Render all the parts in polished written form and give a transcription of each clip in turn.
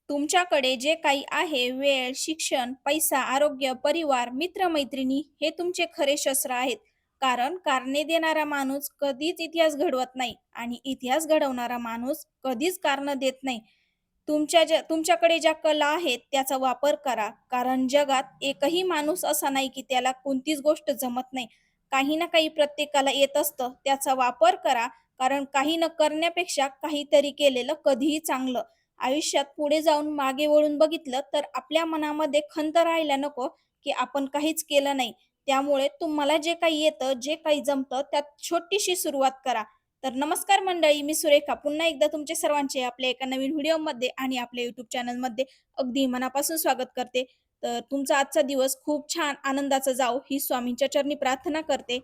तुमच्याकडे जे काही आहे वेळ, शिक्षण, पैसा, आरोग्य, परिवार, मित्र-मैत्रिणी हे तुमचे खरे शस्त्र आहेत. कारण कारणे देणारा माणूस कधीच इतिहास घडवत नाही आणि इतिहास घडवणारा माणूस कधीच कारणं देत नाही. तुमच्याकडे ज्या कला आहेत त्याचा वापर करा. कारण जगात एकही माणूस असा नाही की त्याला कोणतीच गोष्ट जमत नाही. काही ना काही प्रत्येकाला येत असतं. त्याचा वापर करा. कारण काही न करण्यापेक्षा काहीतरी केलेलं कधीही चांगलं. आयुष्यात पुढे जाऊन मागे वळून बघितलं तर आपल्या मनामध्ये खंत राहायला नको, की आपण काहीच केलं नाही. त्यामुळे तुम्हाला जे काही येतं, जे काही जमतं त्यात छोटीशी सुरुवात करा. तर नमस्कार मंडळी, मी सुरेखा पुन्हा एकदा तुमचे सर्वांचे आपल्या एका नवीन व्हिडिओमध्ये आणि आपल्या YouTube चॅनलमध्ये अगदी मनापासून स्वागत करते. तर तुमचा आजचा दिवस खूप छान आनंदाचा जावो ही स्वामींच्या चरणी प्रार्थना करते.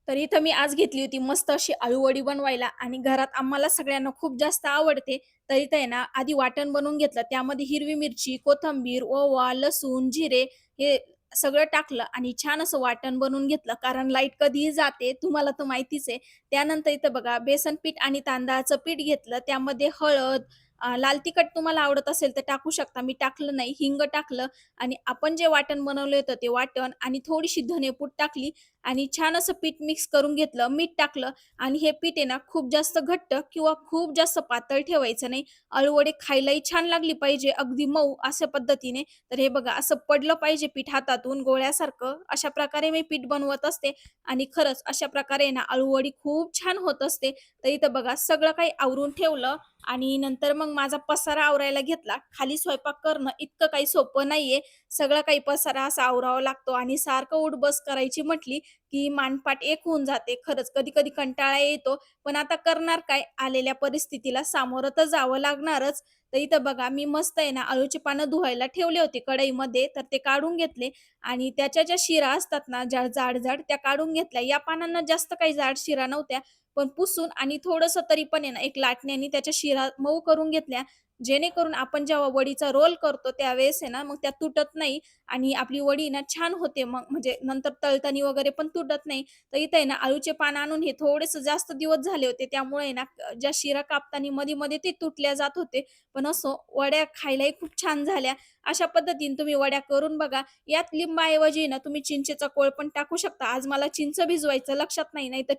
तर इथं मी आज घेतली होती मस्त अशी आळूवडी बनवायला आणि घरात आम्हाला सगळ्यांना खूप जास्त आवडते. तर इथं आहे ना आधी वाटण बनवून घेतलं. त्यामध्ये हिरवी मिरची, कोथिंबीर, ओवा, लसूण, जिरे हे सगळं टाकलं आणि छान असं वाटण बनवून घेतलं. कारण लाईट कधीही जाते तुम्हाला तर माहितीच आहे. त्यानंतर इथं बघा बेसन पीठ आणि तांदळाचं पीठ घेतलं. त्यामध्ये हळद, लाल तिखट तुम्हाला आवडत असेल तर टाकू शकता. मी टाकलं नाही. हिंग टाकलं आणि आपण जे वाटण बनवलं होतं ते वाटण आणि थोडीशी धनेपूड टाकली आणि छान असं पीठ मिक्स करून घेतलं, मीठ टाकलं आणि हे पीठ आहे ना खूप जास्त घट्ट किंवा खूप जास्त पातळ ठेवायचं नाही. अळूवडी खायलाही छान लागली पाहिजे, अगदी मऊ अशा पद्धतीने. तर हे बघा असं पडलं पाहिजे पीठ हातातून गोळ्यासारखं. अशा प्रकारे मी पीठ बनवत असते आणि खरंच अशा प्रकारे ना अळूवडी खूप छान होत असते. तर इथं बघा सगळं काही आवरून ठेवलं आणि नंतर मग माझा पसारा आवरायला घेतला. खाली स्वयंपाक करणं इतकं काही सोपं नाहीये. सगळा काही पसारा असा आवरावा लागतो आणि सारखं उठ-बस करायची म्हटली, की मानपाट एक होऊन जाते. खरंच कधी-कधी कंटाळा येतो. पण आता करणार काय? आलेल्या परिस्थितीला सामोरं तर जावं लागणारच. तर इथं बघा मी मस्त आहे ना अळूची पानं धुवायला ठेवले होते कढईमध्ये, तर ते काढून घेतले आणि त्याच्या ज्या शिरा असतात ना, ज्या जाड-जाड त्या काढून घेतल्या. या पानांना जास्त काही जाड शिरा नव्हत्या, पण पुसून आणि थोडंसं तरी पण आहे ना, एक लाटण्याने त्याच्या शिरा मऊ करून घेतल्या. जेणेकरून आपण जेव्हा वडीचा रोल करतो त्यावेळेस आहे ना, मग त्या तुटत नाही आणि आपली वडी ना छान होते मग म्हणजे नंतर तळताना वगैरे पण तुटत नाही. तर इथे आहे ना अळूचे पान आणून हे थोडेसे जास्त दिवस झाले होते. त्यामुळे आहे ना ज्या शिरा कापताना मध्ये-मध्ये ते तुटल्या जात होते. पण असो वड्या खायलाही खूप छान झाल्या. अशा पद्धतीने तुम्ही वड्या करून बघा. यात लिंबाऐवजी ना तुम्ही चिंचेचा कोळ पण टाकू शकता. आज मला चिंच भिजवायचं लक्षात नाही. नाहीतर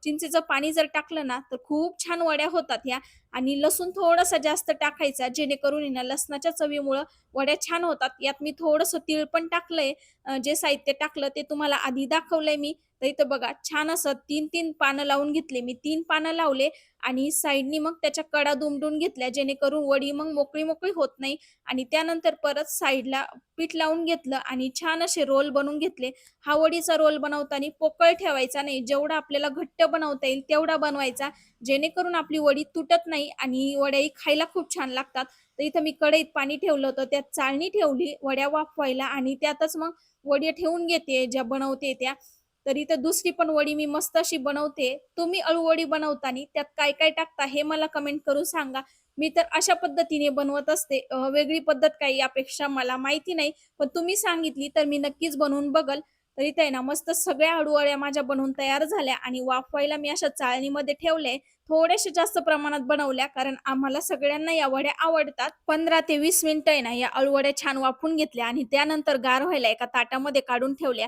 चिंचेचं पाणी जर टाकलं ना, तर खूप छान वड्या होतात ह्या आणि लसूण थोडासा जास्त टाकायचा जेणेकरून आहे ना लसणाच्या चवीमुळं वड्या छान होतात. यात मी थोडंसं तीळ पण टाकलंय. जे साहित्य टाकलं ते तुम्हाला आधी दाखवलंय मी. तर इथं बघा छान असं 3-3 पानं लावून घेतले मी. 3 पानं लावले आणि साइडनी मग त्याच्या कडा दुमडून घेतल्या जेणेकरून वडी मग मोकळी-मोकळी होत नाही आणि त्यानंतर परत साइडला पीठ लावून घेतलं आणि छान असे रोल बनवून घेतले. हा वडीचा रोल बनवताना पोकळ ठेवायचा नाही. जेवढा आपल्याला घट्ट बनवता येईल तेवढा बनवायचा. जेणेकरून आपली वडी तुटत नाही आणि वड्याही खायला खूप छान लागतात. तर इथं मी कढईत पाणी ठेवलं होतं, त्यात चाळणी ठेवली वड्या वाफवायला आणि त्यातच मग वडी ठेवून घेते ज्या बनवते त्या. तर इथं दुसरी पण वडी मी मस्त अशी बनवते. तुम्ही अळूवडी बनवताना त्यात काय-काय टाकता हे मला कमेंट करून सांगा. मी तर अशा पद्धतीने बनवत असते. वेगळी पद्धत काही यापेक्षा मला माहिती नाही. पण तुम्ही सांगितली तर मी नक्कीच बनवून बघल. तर इथे आहे ना मस्त सगळ्या अळूवड्या माझ्या बनवून तयार झाल्या आणि वाफवायला मी अशा चाळणीमध्ये ठेवले. थोड्याशा जास्त प्रमाणात बनवल्या कारण आम्हाला सगळ्यांना या वड्या आवडतात. 15 ते 20 मिनिटं आहे ना या अळूवड्या छान वाफवून घेतल्या आणि त्यानंतर गार व्हायला एका ताटामध्ये काढून ठेवल्या.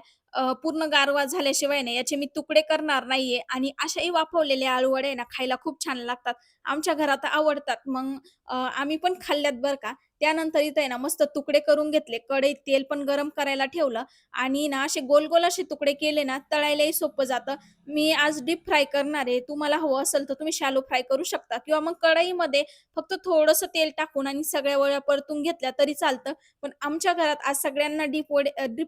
पूर्ण गारवा झाल्याशिवाय ना याचे मी तुकडे करणार नाहीये आणि अशाही वाफवलेल्या अळूवड्या आहे ना खायला खूप छान लागतात. आमच्या घरात आवडतात. मग आम्ही पण खाल्ल्यात बरं का. त्यानंतर इथे आहे ना मस्त तुकडे करून घेतले. कढईत तेल पण गरम करायला ठेवलं आणि ना असे गोल-गोल असे तुकडे केले ना तळायलाही सोपं जातं. मी आज डीप फ्राय करणार आहे. तुम्हाला हवं असेल तर तुम्ही शॅलो फ्राय करू शकता किंवा मग कढईमध्ये फक्त थोडंसं तेल टाकून आणि सगळ्या वड्या परतून घेतल्या तरी चालतं. पण आमच्या घरात आज सगळ्यांना डीप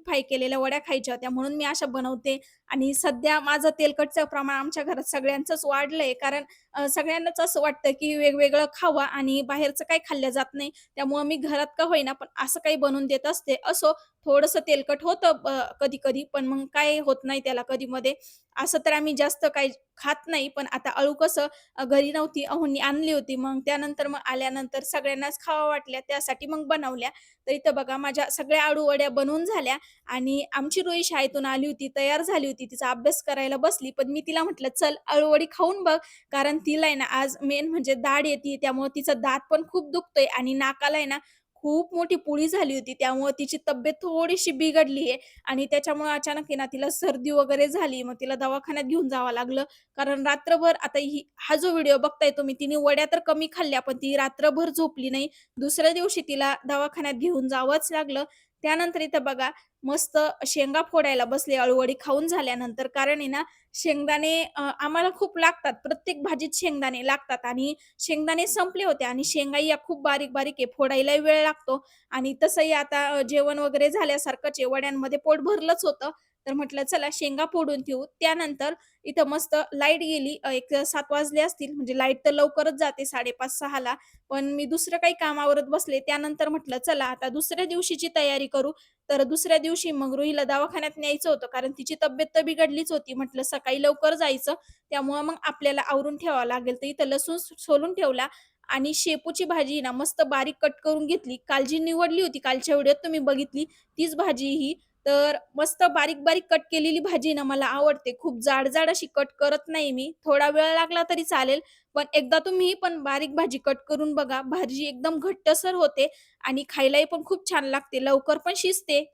फ्राय केलेल्या वड्या खायच्या होत्या म्हणून मी अशा बनवते आणि सध्या माझं तेलकटचं प्रमाण आमच्या घरात सगळ्यांचंच वाढलंय कारण सगळ्यांनाच असं वाटतं की वेगवेगळं खावं आणि बाहेरचं काही खाल्लं जात नाही. त्यामुळं मी घरात का होईना पण असं काही बनवून देत असते. असो थोडंसं तेलकट होतं कधी-कधी पण मग काय होत नाही त्याला कधी-मध्ये. असं तर आम्ही जास्त काही खात नाही. पण आता अळू कसं घरी नव्हती, अहोंनी आणली होती. मग त्यानंतर मग आल्यानंतर सगळ्यांनाच खावा वाटल्या, त्यासाठी मग बनवल्या. तर इथं बघा माझ्या सगळ्या अळूवड्या बनवून झाल्या आणि आमची रुई शाळेतून आली होती, तयार झाली होती, तिचा अभ्यास करायला बसली. पण मी तिला म्हटलं, "चल अळूवडी खाऊन बघ." कारण तिला आहे ना आज मेन म्हणजे दाढ येते, त्यामुळे तिचा दात पण खूप दुखतोय आणि नाकाला आहे ना खूप मोठी पुळी झाली होती. त्यामुळे तिची तब्येत थोडीशी बिघडली आहे आणि त्याच्यामुळे अचानक आहे ना तिला सर्दी वगैरे झाली. मग तिला दवाखान्यात घेऊन जावं लागलं. कारण रात्रभर आता हा जो व्हिडिओ बघताय तुम्ही, तिने वड्या तर कमी खाल्ल्या, पण ती रात्रभर झोपली नाही. दुसऱ्या दिवशी तिला दवाखान्यात घेऊन जावंच लागलं. त्यानंतर इथं बघा मस्त शेंगा फोडायला बसले अळूवडी खाऊन झाल्यानंतर. कारण आहे ना शेंगदाणे आम्हाला खूप लागतात. प्रत्येक भाजीत शेंगदाणे लागतात आणि शेंगदाणे संपले होते आणि शेंगाही या खूप बारीक-बारीक आहे. फोडायलाही वेळ लागतो आणि तसंही आता जेवण वगैरे झाल्यासारखंच आहे. वड्यांमध्ये पोट भरलंच होतं. तर म्हटलं चला शेंगा फोडून ठेवू. त्यानंतर इथं मस्त लाईट गेली. एक 7 वाजले असतील. म्हणजे लाईट तर लवकरच जाते 5:30-6 ला. पण मी दुसरं काही काम आवरत बसले. त्यानंतर म्हटलं चला आता दुसऱ्या दिवशीची तयारी करू. तर दुसऱ्या दिवशी मग रुहीला दवाखान्यात न्यायचं होतं. कारण तिची तब्येत तर बिघडलीच होती. म्हटलं सकाळी लवकर जायचं. त्यामुळं मग आपल्याला आवरून ठेवावं लागेल. तर इथं लसूण सोलून ठेवला आणि शेपूची भाजी ना मस्त बारीक कट करून घेतली. काल जी निवडली होती, कालच्या व्हिडिओत तुम्ही बघितली तीच भाजी ही. तर मस्त बारीक-बारीक कट केलेली भाजी ना मला आवडते. खूप जाड-जाड अशी कट करत नाही मी. थोडा वेळ लागला तरी चालेल. पण एकदा तुम्ही पण बारीक भाजी कट करून बघा. भाजी एकदम घट्टसर होते आणि खायलाही पण खूप छान लागते. लवकर पण शिजते.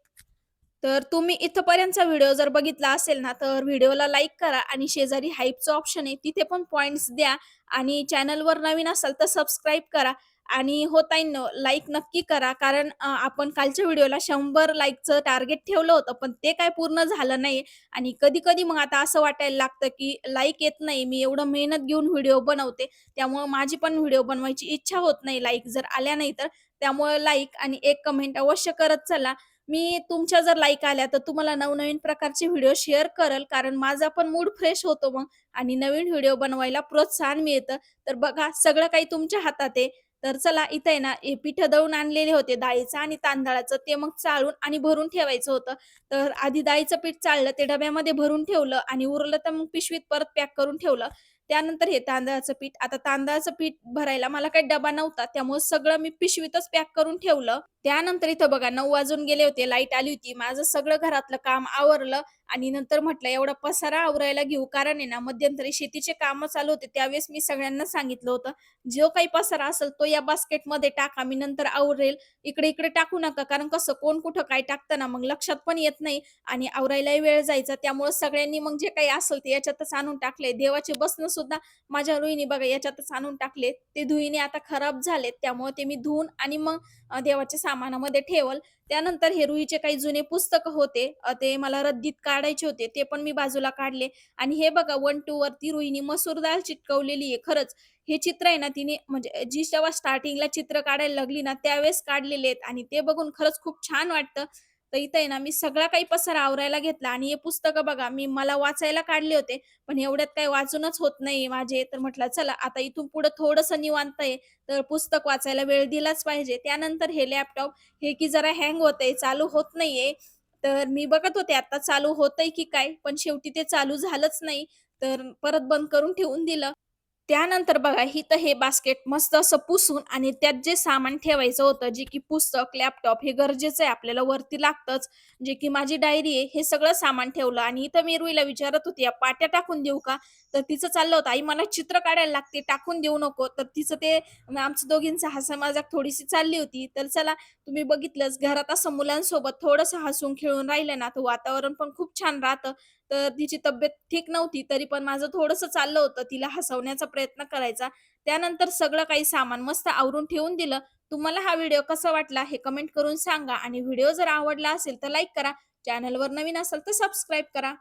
तर तुम्ही इथपर्यंतचा व्हिडिओ जर बघितला असेल ना, तर व्हिडिओला लाईक करा आणि शेजारी हाइपचं ऑप्शन आहे, तिथे पण पॉइंट्स द्या आणि चॅनलवर नवीन असाल तर सबस्क्राईब करा आणि हो ताईंनो, लाईक नक्की करा. कारण आपण कालच्या व्हिडिओला 100 लाईकचं टार्गेट ठेवलं होतं, पण ते काय पूर्ण झालं नाही आणि कधी-कधी मग आता असं वाटायला लागतं, की लाईक येत नाही. मी एवढं मेहनत घेऊन व्हिडिओ बनवते, त्यामुळं माझी पण व्हिडिओ बनवायची इच्छा होत नाही, लाईक जर आल्या नाही तर. त्यामुळं लाईक आणि एक कमेंट अवश्य करत चला. मी तुमच्या जर लाईक आल्या तर तुम्हाला नवनवीन प्रकारचे व्हिडिओ शेअर करेल कारण माझा पण मूड फ्रेश होतो मग आणि नवीन व्हिडिओ बनवायला प्रोत्साहन मिळतं. तर बघा सगळं काही तुमच्या हातात आहे. तर चला इथे आहे ना हे पिठं दळून आणलेले होते डाळीचं आणि तांदळाचं ते मग चाळून आणि भरून ठेवायचं होतं. तर आधी डाळीचं पीठ चाळलं ते डब्यामध्ये भरून ठेवलं आणि उरलं तर मग पिशवीत परत पॅक करून ठेवलं. त्यानंतर हे तांदळाचं पीठ आता तांदळाचं पीठ भरायला मला काही डबा नव्हता त्यामुळे सगळं मी पिशवीतच पॅक करून ठेवलं. त्यानंतर इथं बघा 9 वाजून गेले होते, लाईट आली होती. माझं सगळं घरातलं काम आवरलं आणि नंतर म्हटलं एवढा पसारा आवरायला घेऊ. कारण आहे ना मध्यंतरी शेतीचे कामं चालू होते. त्यावेळेस मी सगळ्यांना सांगितलं होतं, जो काही पसारा असेल तो या बास्केटमध्ये टाका. मी नंतर आवरेल. इकडे-इकडे टाकू नका. कारण कसं कोण कुठं काय टाकतं ना मग लक्षात पण येत नाही आणि आवरायलाही वेळ जायचा. त्यामुळे सगळ्यांनी मग जे काही असेल ते याच्यातच आणून टाकले. देवाचे बसणं सुद्धा माझ्या रुहीने बघा याच्यातच आणून टाकले. ते धुईने आता खराब झालेत. त्यामुळे ते मी धुवून आणि मग देवाच्या सामानामध्ये ठेवल. त्यानंतर हे रुईचे काही जुने पुस्तकं होते. ते मला रद्दीत काढायचे होते. ते पण मी बाजूला काढले आणि हे बघा 1-2 वरती रुईनी मसूर डाळ चिटकवलेली आहे. खरंच हे चित्र आहे ना तिने म्हणजे जी जेव्हा स्टार्टिंगला चित्र काढायला लागली ना त्यावेळेस काढलेले आहेत आणि ते बघून खरंच खूप छान वाटतं. तर इथं आहे ना मी सगळा काही पसारा आवरायला घेतला आणि हे पुस्तकं बघा मी मला वाचायला काढले होते. पण एवढ्यात काही वाचूनच होत नाही माझे. तर म्हटलं चला आता इथून पुढे थोडंसं निवांत आहे. तर पुस्तक वाचायला वेळ दिलाच पाहिजे. त्यानंतर हे लॅपटॉप हे की जरा हँग होतंय, चालू होत नाहीये. तर मी बघत होते आता चालू होतंय की काय, पण शेवटी ते चालू झालंच नाही. तर परत बंद करून ठेवून दिलं. त्यानंतर बघा इथं हे बास्केट मस्त असं पुसून आणि त्यात जे सामान ठेवायचं होतं, जे की पुस्तक, लॅपटॉप हे गरजेचं आहे आपल्याला वरती लागतंच. जे की माझी डायरी आहे, हे सगळं सामान ठेवलं आणि इथं मी रुईला विचारत होती, "या पाट्या टाकून देऊ का?" तर तिचं चाललं होतं, "आई मला चित्र काढायला लागते, टाकून देऊ नको." तर तिचं ते आमचं दोघींचा हसा-मजाक थोडीशी चालली होती. तर चला तुम्ही बघितलंच घरात असं मुलांसोबत थोडंसं हसून खेळून राहिलं ना, तर वातावरण पण खूप छान राहतं. तर तिची तब्येत ठीक नव्हती, तरी पण माझं थोडंसं चाललं होतं तिला हसवण्याचा प्रयत्न करायचा. त्यानंतर सगळं काही सामान मस्त आवरून ठेवून दिलं. तुम्हाला हा व्हिडिओ कसा वाटला हे कमेंट करून सांगा आणि व्हिडिओ जर आवडला असेल तर लाईक करा. चॅनलवर नवीन असाल तर सबस्क्राईब करा.